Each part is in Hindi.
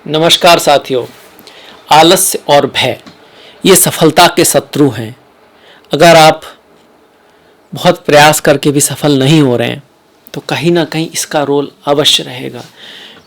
नमस्कार साथियों। आलस्य और भय ये सफलता के शत्रु हैं। अगर आप बहुत प्रयास करके भी सफल नहीं हो रहे हैं तो कहीं ना कहीं इसका रोल अवश्य रहेगा।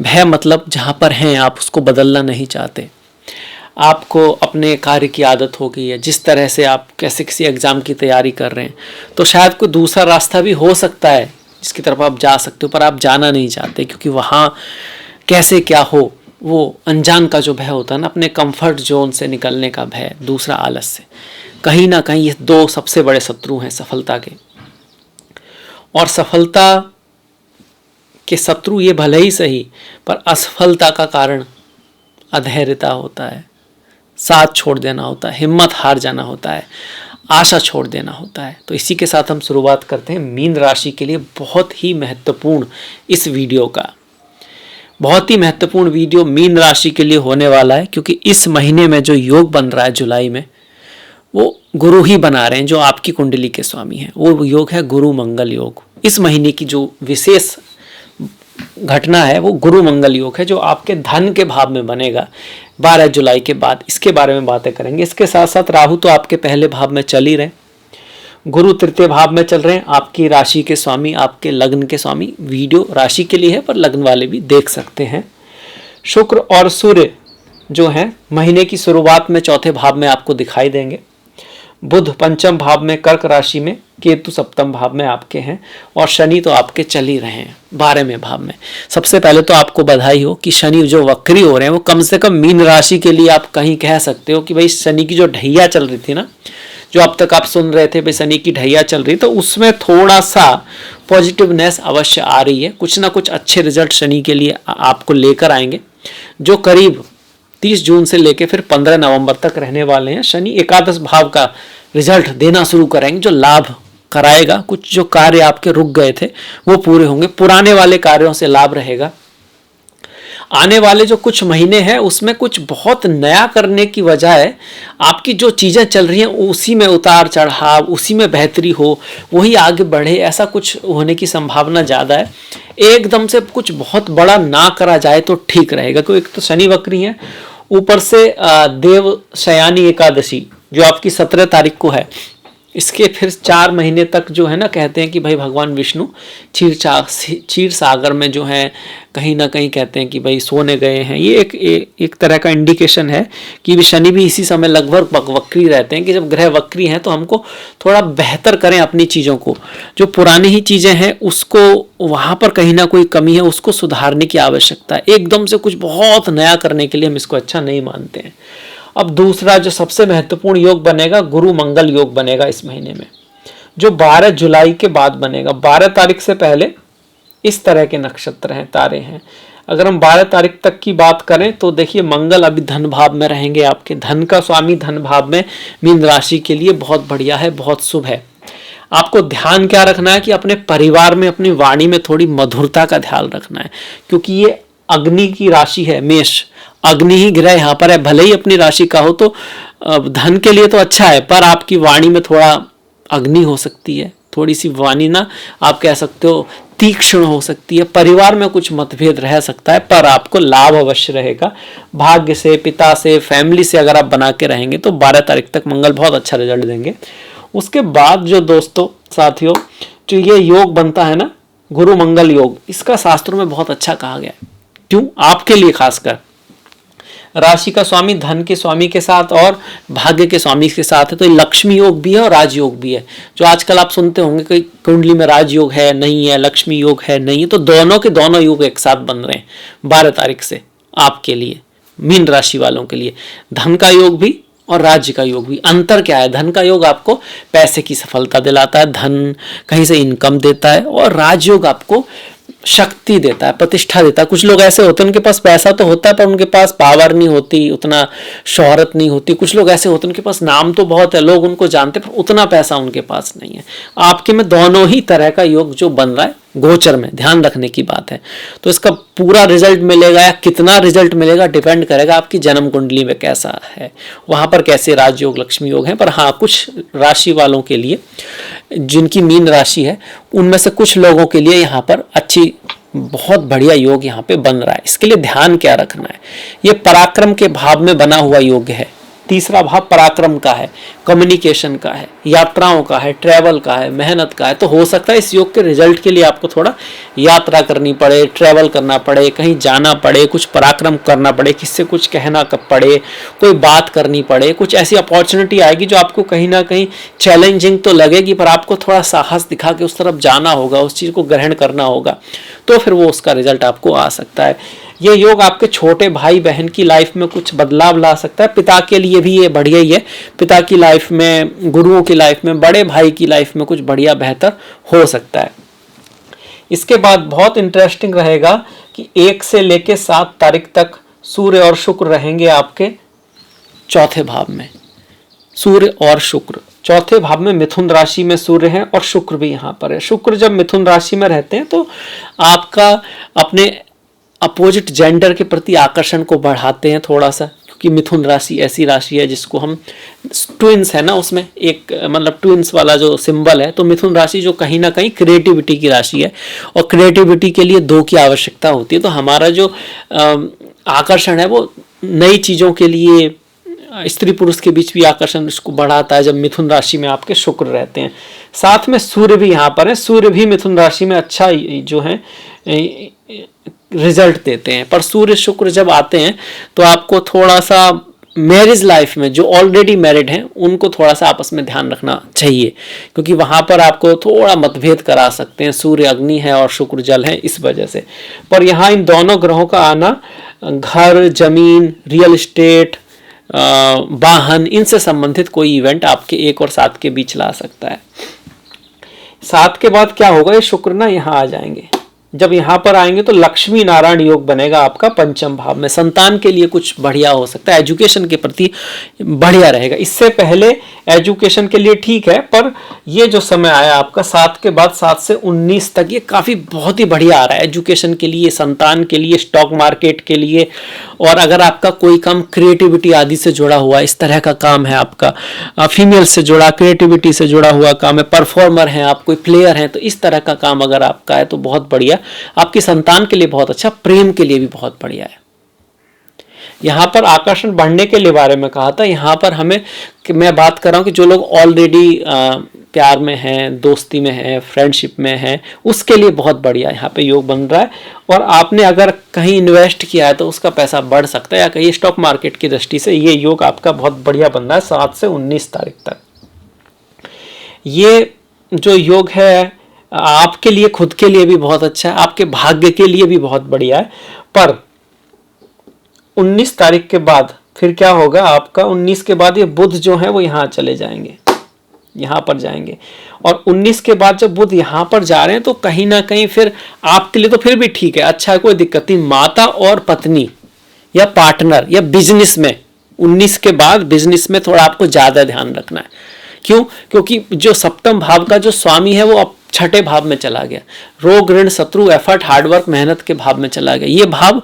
भय मतलब जहाँ पर हैं आप उसको बदलना नहीं चाहते, आपको अपने कार्य की आदत हो गई है, जिस तरह से आप कैसे किसी एग्ज़ाम की तैयारी कर रहे हैं तो शायद कोई दूसरा रास्ता भी हो सकता है जिसकी तरफ आप जा सकते हो, पर आप जाना नहीं चाहते क्योंकि वहाँ कैसे क्या हो, वो अनजान का जो भय होता है ना, अपने कंफर्ट जोन से निकलने का भय। दूसरा आलस्य। कहीं ना कहीं ये दो सबसे बड़े शत्रु हैं सफलता के। और सफलता के शत्रु ये भले ही सही, पर असफलता का कारण अधैर्यता होता है, साथ छोड़ देना होता है, हिम्मत हार जाना होता है, आशा छोड़ देना होता है। तो इसी के साथ हम शुरुआत करते हैं मीन राशि के लिए बहुत ही महत्वपूर्ण इस वीडियो का। बहुत ही महत्वपूर्ण वीडियो मीन राशि के लिए होने वाला है क्योंकि इस महीने में जो योग बन रहा है जुलाई में, वो गुरु ही बना रहे हैं जो आपकी कुंडली के स्वामी हैं। वो योग है गुरु मंगल योग। इस महीने की जो विशेष घटना है वो गुरु मंगल योग है जो आपके धन के भाव में बनेगा 12 जुलाई के बाद। इसके बारे में बातें करेंगे। इसके साथ साथ राहु तो आपके पहले भाव में चल ही रहे, गुरु तृतीय भाव में चल रहे हैं, आपकी राशि के स्वामी, आपके लग्न के स्वामी। वीडियो राशि के लिए है पर लग्न वाले भी देख सकते हैं। शुक्र और सूर्य जो है महीने की शुरुआत में चौथे भाव में आपको दिखाई देंगे। बुध पंचम भाव में कर्क राशि में, केतु सप्तम भाव में आपके हैं और शनि तो आपके चल ही रहे हैं 12वें भाव में। सबसे पहले तो आपको बधाई हो कि शनि जो वक्री हो रहे हैं वो कम से कम मीन राशि के लिए आप कहीं कह सकते हो कि भाई शनि की जो ढैया चल रही थी ना, जो अब तक आप सुन रहे थे भाई शनि की ढैया चल रही, तो उसमें थोड़ा सा पॉजिटिवनेस अवश्य आ रही है। कुछ ना कुछ अच्छे रिजल्ट शनि के लिए आपको लेकर आएंगे जो करीब 30 जून से लेकर फिर 15 नवंबर तक रहने वाले हैं। शनि एकादश भाव का रिजल्ट देना शुरू करेंगे जो लाभ कराएगा। कुछ जो कार्य आपके रुक गए थे वो पूरे होंगे, पुराने वाले कार्यों से लाभ रहेगा। आने वाले जो कुछ महीने हैं उसमें कुछ बहुत नया करने की बजाय आपकी जो चीज़ें चल रही हैं उसी में उतार चढ़ाव, उसी में बेहतरी हो, वही आगे बढ़े, ऐसा कुछ होने की संभावना ज़्यादा है। एकदम से कुछ बहुत बड़ा ना करा जाए तो ठीक रहेगा क्योंकि एक तो शनि वक्री है, ऊपर से देव शयानी एकादशी जो आपकी 17 तारीख को है, इसके फिर 4 महीने तक जो है ना, कहते हैं कि भाई भगवान विष्णु क्षीर सागर में जो है कहीं ना कहीं कहते हैं कि भाई सोने गए हैं। ये एक तरह का इंडिकेशन है कि शनि भी इसी समय लगभग वक्री रहते हैं कि जब ग्रह वक्री हैं तो हमको थोड़ा बेहतर करें अपनी चीज़ों को। जो पुरानी ही चीज़ें हैं उसको वहाँ पर कहीं ना कोई कमी है उसको सुधारने की आवश्यकता है। एकदम से कुछ बहुत नया करने के लिए हम इसको अच्छा नहीं मानते हैं। अब दूसरा जो सबसे महत्वपूर्ण योग बनेगा गुरु मंगल योग बनेगा इस महीने में, जो 12 जुलाई के बाद बनेगा। 12 तारीख से पहले इस तरह के नक्षत्र हैं, तारे हैं। अगर हम 12 तारीख तक की बात करें तो देखिए मंगल अभी धन भाव में रहेंगे, आपके धन का स्वामी धन भाव में मीन राशि के लिए बहुत बढ़िया है, बहुत शुभ है। आपको ध्यान क्या रखना है कि अपने परिवार में अपनी वाणी में थोड़ी मधुरता का ध्यान रखना है क्योंकि ये अग्नि की राशि है, मेष। अग्नि ही ग्रह यहाँ पर है, भले ही अपनी राशि का हो तो धन के लिए तो अच्छा है, पर आपकी वाणी में थोड़ा अग्नि हो सकती है, थोड़ी सी वाणी ना आप कह सकते हो तीक्ष्ण हो सकती है। परिवार में कुछ मतभेद रह सकता है पर आपको लाभ अवश्य रहेगा। भाग्य से, पिता से, फैमिली से अगर आप बना के रहेंगे तो 12 तारीख तक मंगल बहुत अच्छा रिजल्ट देंगे। उसके बाद जो दोस्तों साथियों जो ये योग बनता है ना गुरु मंगल योग, इसका शास्त्रों में बहुत अच्छा कहा गया है। क्यों? आपके लिए खासकर राशि का स्वामी धन के स्वामी के साथ और भाग्य के स्वामी के साथ है, तो ये लक्ष्मी योग भी है और राजयोग भी है। जो आजकल आप सुनते होंगे कि कुंडली में राजयोग है नहीं है, लक्ष्मी योग है नहीं है, तो दोनों के दोनों योग एक साथ बन रहे हैं 12 तारीख से आपके लिए, मीन राशि वालों के लिए। धन का योग भी और राज्य का योग भी। अंतर क्या है? धन का योग आपको पैसे की सफलता दिलाता है, धन कहीं से इनकम देता है, और राजयोग आपको शक्ति देता है, प्रतिष्ठा देता है। कुछ लोग ऐसे होते हैं उनके पास पैसा तो होता है पर उनके पास पावर नहीं होती, उतना शोहरत नहीं होती। कुछ लोग ऐसे होते हैं उनके पास नाम तो बहुत है, लोग उनको जानते हैं पर उतना पैसा उनके पास नहीं है। आपके में दोनों ही तरह का योग जो बन रहा है गोचर में, ध्यान रखने की बात है। तो इसका पूरा रिजल्ट मिलेगा या कितना रिजल्ट मिलेगा डिपेंड करेगा आपकी जन्म कुंडली में कैसा है, वहां पर कैसे राजयोग लक्ष्मी योग है। पर हाँ, कुछ राशि वालों के लिए जिनकी मीन राशि है उनमें से कुछ लोगों के लिए यहाँ पर अच्छी बहुत बढ़िया योग यहाँ पे बन रहा है। इसके लिए ध्यान क्या रखना है, ये पराक्रम के भाव में बना हुआ योग है। तीसरा भाव पराक्रम का है, कम्युनिकेशन का है, यात्राओं का है, ट्रैवल का है, मेहनत का है। तो हो सकता है इस योग के रिजल्ट के लिए आपको थोड़ा यात्रा करनी पड़े, ट्रैवल करना पड़े, कहीं जाना पड़े, कुछ पराक्रम करना पड़े, किससे कुछ कहना पड़े, कोई बात करनी पड़े, कुछ ऐसी अपॉर्चुनिटी आएगी जो आपको कहीं ना कहीं चैलेंजिंग तो लगेगी, पर आपको थोड़ा साहस दिखा के उस तरफ जाना होगा, उस चीज़ को ग्रहण करना होगा, तो फिर वो उसका रिजल्ट आपको आ सकता है। ये योग आपके छोटे भाई बहन की लाइफ में कुछ बदलाव ला सकता है। पिता के लिए भी ये बढ़िया ही है, पिता की लाइफ में, गुरुओं की लाइफ में, बड़े भाई की लाइफ में कुछ बढ़िया बेहतर हो सकता है। इसके बाद बहुत इंटरेस्टिंग रहेगा कि 1 से लेके 7 तारीख तक सूर्य और शुक्र रहेंगे आपके चौथे भाव में। सूर्य और शुक्र चौथे भाव में, मिथुन राशि में सूर्य है और शुक्र भी यहाँ पर है। शुक्र जब मिथुन राशि में रहते हैं तो आपका अपने अपोजिट जेंडर के प्रति आकर्षण को बढ़ाते हैं थोड़ा सा, क्योंकि मिथुन राशि ऐसी राशि है जिसको हम ट्विंस है ना, उसमें एक मतलब ट्विंस वाला जो सिंबल है, तो मिथुन राशि जो कहीं ना कहीं क्रिएटिविटी की राशि है, और क्रिएटिविटी के लिए 2 की आवश्यकता होती है। तो हमारा जो आकर्षण है वो नई चीज़ों के लिए, स्त्री पुरुष के बीच भी आकर्षण इसको बढ़ाता है जब मिथुन राशि में आपके शुक्र रहते हैं। साथ में सूर्य भी यहाँ पर है, सूर्य भी मिथुन राशि में अच्छा जो है रिजल्ट देते हैं। पर सूर्य शुक्र जब आते हैं तो आपको थोड़ा सा मैरिज लाइफ में जो ऑलरेडी मैरिड हैं उनको थोड़ा सा आपस में ध्यान रखना चाहिए, क्योंकि वहां पर आपको थोड़ा मतभेद करा सकते हैं। सूर्य अग्नि है और शुक्र जल है, इस वजह से। पर यहाँ इन दोनों ग्रहों का आना घर, जमीन, रियल एस्टेट, वाहन, इनसे संबंधित कोई इवेंट आपके 1 और 7 के बीच ला सकता है। 7 के बाद क्या होगा, ये शुक्र ना यहाँ आ जाएंगे। जब यहाँ पर आएंगे तो लक्ष्मी नारायण योग बनेगा आपका पंचम भाव में। संतान के लिए कुछ बढ़िया हो सकता है, एजुकेशन के प्रति बढ़िया रहेगा। इससे पहले एजुकेशन के लिए ठीक है, पर ये जो समय आया आपका 7 के बाद 7 से 19 तक, ये काफ़ी बहुत ही बढ़िया आ रहा है एजुकेशन के लिए, संतान के लिए, स्टॉक मार्केट के लिए। और अगर आपका कोई काम क्रिएटिविटी आदि से जुड़ा हुआ, इस तरह का काम है आपका, फीमेल से जुड़ा, क्रिएटिविटी से जुड़ा हुआ काम है, परफॉर्मर हैं आप, कोई प्लेयर हैं, तो इस तरह का काम अगर आपका है तो बहुत बढ़िया, आपकी संतान के लिए बहुत अच्छा, प्रेम के लिए भी बहुत बढ़िया है। यहाँ पर आकर्षण बढ़ने के लिए बारे में कहा था, यहाँ पर हमें मैं बात कर रहा हूँ कि जो लोग ऑलरेडी प्यार में हैं, दोस्ती में हैं, फ्रेंडशिप में हैं, उसके लिए बहुत बढ़िया यहाँ पे योग बन रहा है। और आपने अगर कहीं इन्वेस्ट किया है तो उसका पैसा बढ़ सकता है, या कहीं स्टॉक मार्केट की दृष्टि से ये योग आपका बहुत बढ़िया बन रहा है 7 से 19 तारीख तक। ये जो योग है आपके लिए, खुद के लिए भी बहुत अच्छा है, आपके भाग्य के लिए भी बहुत बढ़िया है। पर 19 तारीख के बाद फिर क्या होगा आपका, 19 के बाद ये बुध जो है वो यहाँ चले जाएंगे, यहाँ पर जाएंगे। और 19 के बाद जब बुध यहाँ पर जा रहे हैं तो कहीं ना कहीं फिर आपके लिए तो फिर भी ठीक है, अच्छा है, कोई दिक्कत नहीं। माता और पत्नी या पार्टनर या बिजनेस में 19 के बाद बिजनेस में थोड़ा आपको ज्यादा ध्यान रखना है। क्यों? क्योंकि जो सप्तम भाव का जो स्वामी है वो अब 6ठे भाव में चला गया, रोग, ऋण, शत्रु, एफर्ट, हार्डवर्क, मेहनत के भाव में चला गया। ये भाव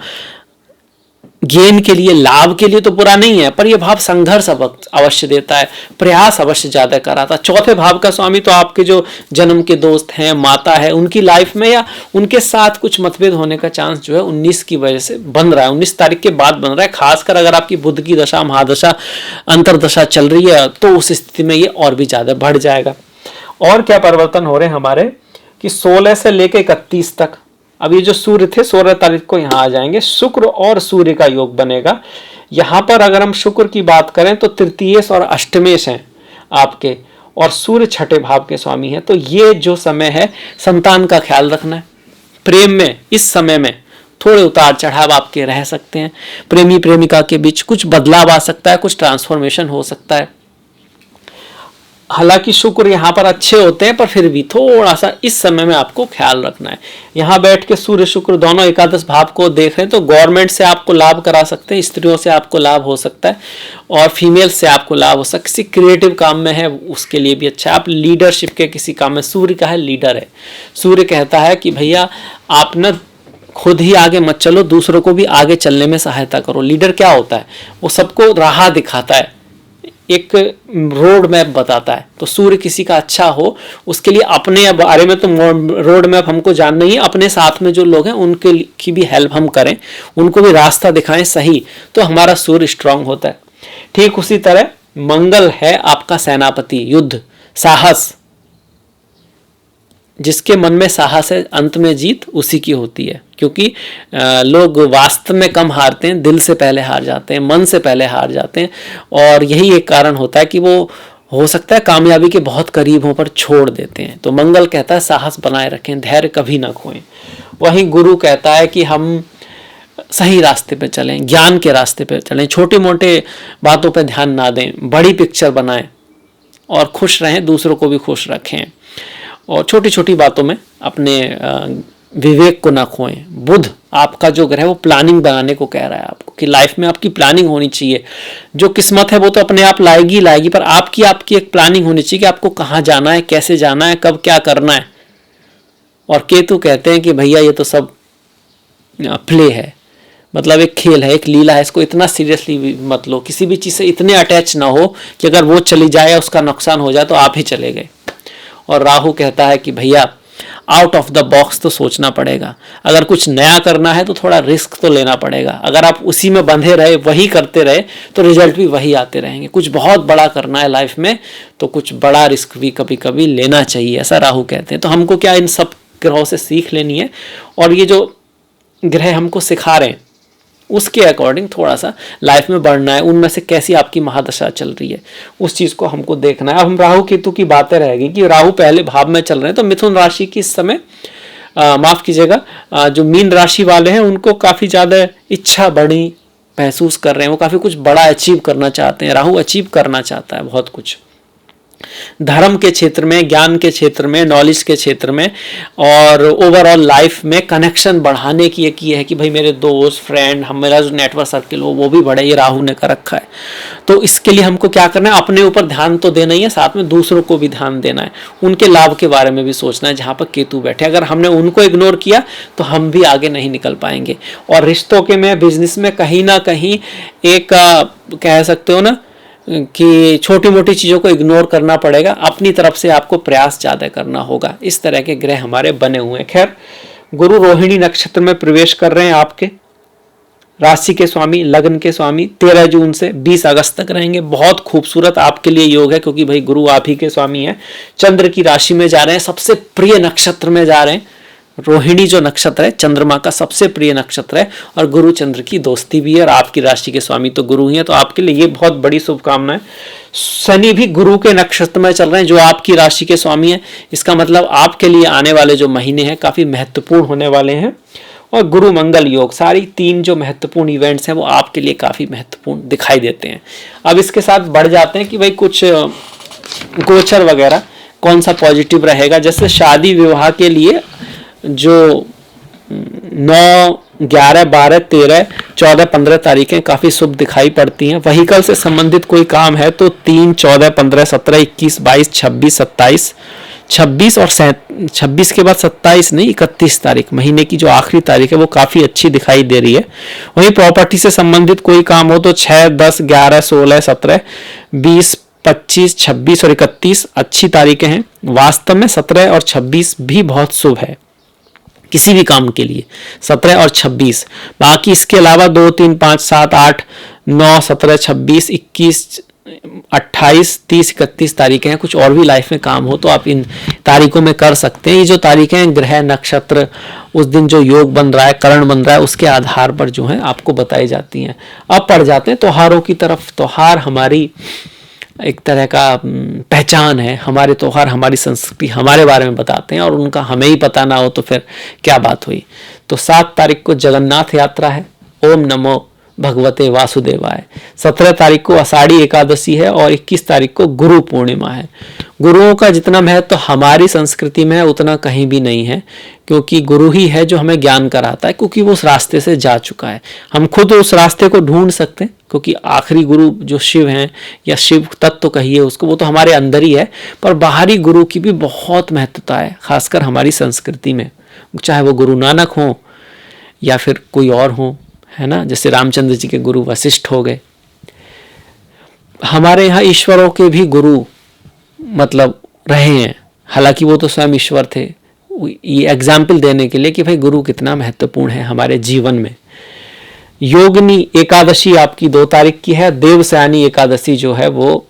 गेन के लिए, लाभ के लिए तो बुरा नहीं है, पर यह भाव संघर्ष अवश्य देता है, प्रयास अवश्य ज्यादा कराता है। चौथे भाव का स्वामी तो आपके जो जन्म के दोस्त हैं, माता है, उनकी लाइफ में या उनके साथ कुछ मतभेद होने का चांस जो है 19 की वजह से बन रहा है, 19 तारीख के बाद बन रहा है। खासकर अगर आपकी बुध की दशा, महादशा, अंतरदशा चल रही है तो उस स्थिति में ये और भी ज्यादा बढ़ जाएगा। और क्या परिवर्तन हो रहे हैं हमारे कि 16 से लेकर 31 तक, अब ये जो सूर्य थे 16 तारीख को यहाँ आ जाएंगे, शुक्र और सूर्य का योग बनेगा। यहाँ पर अगर हम शुक्र की बात करें तो तृतीयेश और अष्टमेश हैं आपके, और सूर्य 6ठे भाव के स्वामी हैं। तो ये जो समय है संतान का ख्याल रखना है। प्रेम में इस समय में थोड़े उतार चढ़ाव आपके रह सकते हैं, प्रेमी प्रेमिका के बीच कुछ बदलाव आ सकता है, कुछ ट्रांसफॉर्मेशन हो सकता है। हालांकि शुक्र यहाँ पर अच्छे होते हैं, पर फिर भी थोड़ा सा इस समय में आपको ख्याल रखना है। यहाँ बैठ के सूर्य शुक्र दोनों एकादश भाव को देख रहे हैं तो गवर्नमेंट से आपको लाभ करा सकते हैं, स्त्रियों से आपको लाभ हो सकता है, और फीमेल से आपको लाभ हो सकता है। किसी क्रिएटिव काम में है उसके लिए भी अच्छा है। आप लीडरशिप के किसी काम में, सूर्य का है लीडर है, सूर्य कहता है कि भैया आप न खुद ही आगे मत चलो, दूसरों को भी आगे चलने में सहायता करो। लीडर क्या होता है, वो सबको राह दिखाता है, एक रोड मैप बताता है। तो सूर्य किसी का अच्छा हो उसके लिए अपने बारे में तो रोड मैप हमको जानना ही है, अपने साथ में जो लोग हैं उनके की भी हेल्प हम करें, उनको भी रास्ता दिखाएं सही, तो हमारा सूर्य स्ट्रांग होता है। ठीक उसी तरह मंगल है आपका सेनापति, युद्ध, साहस, जिसके मन में साहस है अंत में जीत उसी की होती है। क्योंकि लोग वास्तव में कम हारते हैं, दिल से पहले हार जाते हैं, मन से पहले हार जाते हैं, और यही एक कारण होता है कि वो हो सकता है कामयाबी के बहुत करीब हों पर छोड़ देते हैं। तो मंगल कहता है साहस बनाए रखें, धैर्य कभी ना खोएं। वहीं गुरु कहता है कि हम सही रास्ते पे चलें, ज्ञान के रास्ते पे चलें, छोटे मोटे बातों पे ध्यान ना दें, बड़ी पिक्चर बनाएं और खुश रहें, दूसरों को भी खुश रखें, और छोटी छोटी बातों में अपने विवेक को ना खोएं। बुध आपका जो ग्रह है वो प्लानिंग बनाने को कह रहा है आपको कि लाइफ में आपकी प्लानिंग होनी चाहिए। जो किस्मत है वो तो अपने आप लाएगी लाएगी, पर आपकी एक प्लानिंग होनी चाहिए कि आपको कहाँ जाना है, कैसे जाना है, कब क्या करना है। और केतु कहते हैं कि भैया ये तो सब प्ले है, मतलब एक खेल है, एक लीला है, इसको इतना सीरियसली मत लो, किसी भी चीज़ से इतने अटैच ना हो कि अगर वो चली जाए, उसका नुकसान हो जाए तो आप ही चले गए। और राहु कहता है कि भैया आउट ऑफ द बॉक्स तो सोचना पड़ेगा, अगर कुछ नया करना है तो थोड़ा रिस्क तो लेना पड़ेगा। अगर आप उसी में बंधे रहे, वही करते रहे, तो रिजल्ट भी वही आते रहेंगे। कुछ बहुत बड़ा करना है लाइफ में तो कुछ बड़ा रिस्क भी कभी कभी लेना चाहिए, ऐसा राहु कहते हैं। तो हमको क्या इन सब ग्रहों से सीख लेनी है, और ये जो ग्रह हमको सिखा रहे हैं उसके अकॉर्डिंग थोड़ा सा लाइफ में बढ़ना है। उनमें से कैसी आपकी महादशा चल रही है उस चीज़ को हमको देखना है। अब हम राहु केतु की बातें रहेगी कि राहु पहले भाव में चल रहे हैं, तो मिथुन राशि की इस समय माफ़ कीजिएगा, जो मीन राशि वाले हैं उनको काफ़ी ज़्यादा इच्छा बड़ी महसूस कर रहे हैं, वो काफ़ी कुछ बड़ा अचीव करना चाहते हैं। राहु अचीव करना चाहता है बहुत कुछ, धर्म के क्षेत्र में, ज्ञान के क्षेत्र में, नॉलेज के क्षेत्र में, और ओवरऑल लाइफ में कनेक्शन बढ़ाने की एक ये है कि भाई मेरे दोस्त, फ्रेंड, मेरा जो नेटवर्क सर्किल हो वो भी बढ़े, ये राहु ने कर रखा है। तो इसके लिए हमको क्या करना है, अपने ऊपर ध्यान तो देना ही है, साथ में दूसरों को भी ध्यान देना है, उनके लाभ के बारे में भी सोचना है। जहाँ पर केतु बैठे, अगर हमने उनको इग्नोर किया तो हम भी आगे नहीं निकल पाएंगे। और रिश्तों के में, बिजनेस में कहीं ना कहीं एक कह सकते हो ना कि छोटी मोटी चीज़ों को इग्नोर करना पड़ेगा, अपनी तरफ से आपको प्रयास ज़्यादा करना होगा। इस तरह के ग्रह हमारे बने हुए हैं। खैर, गुरु रोहिणी नक्षत्र में प्रवेश कर रहे हैं, आपके राशि के स्वामी, लग्न के स्वामी 13 जून से 20 अगस्त तक रहेंगे। बहुत खूबसूरत आपके लिए योग है, क्योंकि भाई गुरु आप ही के स्वामी हैं। चंद्र की राशि में जा रहे हैं, सबसे प्रिय नक्षत्र में जा रहे हैं। रोहिणी जो नक्षत्र है चंद्रमा का सबसे प्रिय नक्षत्र है, और गुरु चंद्र की दोस्ती भी है, और आपकी राशि के स्वामी तो गुरु ही है। तो आपके लिए ये बहुत बड़ी शुभकामनाएं। शनि भी गुरु के नक्षत्र में चल रहे हैं जो आपकी राशि के स्वामी है। इसका मतलब आपके लिए आने वाले जो महीने हैं काफी महत्वपूर्ण होने वाले हैं। और गुरु मंगल योग, सारी 3 जो महत्वपूर्ण इवेंट्स हैं वो आपके लिए काफी महत्वपूर्ण दिखाई देते हैं। अब इसके साथ बढ़ जाते हैं कि भाई कुछ गोचर वगैरह कौन सा पॉजिटिव रहेगा। जैसे शादी विवाह के लिए जो 9, 11, 12, 13, 14, 15 तारीखें काफ़ी शुभ दिखाई पड़ती हैं। व्हीकल से संबंधित कोई काम है तो 3, 14, 15, 17, 21, 22, 26, 27, 26 और 26 के बाद 27 नहीं, 31 तारीख, महीने की जो आखिरी तारीख है वो काफ़ी अच्छी दिखाई दे रही है। वहीं प्रॉपर्टी से संबंधित कोई काम हो तो 6, 10, 11, 16, 17, 20, 25, 26 और 31 अच्छी तारीखें हैं। वास्तव में 17 और 26 भी बहुत शुभ है किसी भी काम के लिए, 17 और 26। बाकी इसके अलावा 2, 3, 5, 7, 8, 9, 17, 26, 21, 28, 30, 31 तारीखें हैं। कुछ और भी लाइफ में काम हो तो आप इन तारीखों में कर सकते हैं। ये जो तारीखें हैं, ग्रह, नक्षत्र, उस दिन जो योग बन रहा है, करण बन रहा है, उसके आधार पर जो है आपको बताई जाती हैं। अब पढ़ जाते हैं त्योहारों की तरफ। त्योहार हमारी एक तरह का पहचान है, हमारे त्योहार हमारी संस्कृति हमारे बारे में बताते हैं, और उनका हमें ही पता ना हो तो फिर क्या बात हुई। तो 7 तारीख को जगन्नाथ यात्रा है, ओम नमो भगवते वासुदेवाय। 17 तारीख को आषाढ़ी एकादशी है, और 21 तारीख को गुरु पूर्णिमा है। गुरुओं का जितना महत्व तो हमारी संस्कृति में है उतना कहीं भी नहीं है, क्योंकि गुरु ही है जो हमें ज्ञान कराता है, क्योंकि वो उस रास्ते से जा चुका है। हम खुद उस रास्ते को ढूंढ सकते हैं, क्योंकि आखिरी गुरु जो शिव हैं, या शिव तत्व कहिए उसको, वो तो हमारे अंदर ही है। पर बाहरी गुरु की भी बहुत महत्वता है, खासकर हमारी संस्कृति में, चाहे वो गुरु नानक हो या फिर कोई और हो, है ना। जैसे रामचंद्र जी के गुरु वशिष्ठ हो गए। हमारे यहाँ ईश्वरों के भी गुरु मतलब रहे हैं, हालांकि वो तो स्वयं ईश्वर थे। ये एग्जाम्पल देने के लिए कि भाई गुरु कितना महत्वपूर्ण है हमारे जीवन में। योगिनी एकादशी आपकी 2 तारीख की है। देवसयानी एकादशी जो है वो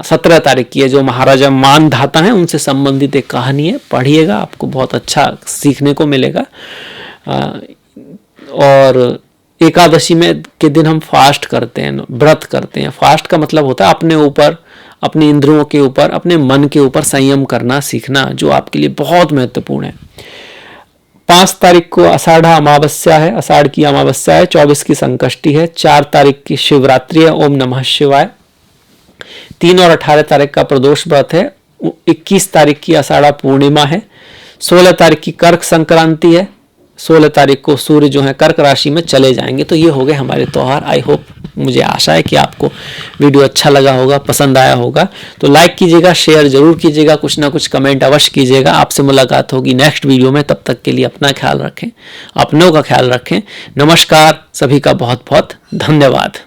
17 तारीख की है। जो महाराजा मानधाता हैं उनसे संबंधित एक कहानी है, पढ़िएगा, आपको बहुत अच्छा सीखने को मिलेगा। और एकादशी में के दिन हम फास्ट करते हैं, व्रत करते हैं। फास्ट का मतलब होता है अपने ऊपर, अपने इंद्रियों के ऊपर, अपने मन के ऊपर संयम करना सीखना, जो आपके लिए बहुत महत्वपूर्ण है। 5 तारीख को आषाढ़ अमावस्या है, आषाढ़ की अमावस्या है। 24 की संकष्टी है। 4 तारीख की शिवरात्रि है, ओम नमः शिवाय। 3 और 18 तारीख का प्रदोष व्रत है। 21 तारीख की आषाढ़ पूर्णिमा है। 16 तारीख की कर्क संक्रांति है। 16 तारीख को सूर्य जो है कर्क राशि में चले जाएंगे। तो ये हो गए हमारे त्योहार। आई होप, मुझे आशा है कि आपको वीडियो अच्छा लगा होगा, पसंद आया होगा। तो लाइक कीजिएगा, शेयर जरूर कीजिएगा, कुछ ना कुछ कमेंट अवश्य कीजिएगा। आपसे मुलाकात होगी नेक्स्ट वीडियो में। तब तक के लिए अपना ख्याल रखें, अपनों का ख्याल रखें। नमस्कार, सभी का बहुत बहुत धन्यवाद।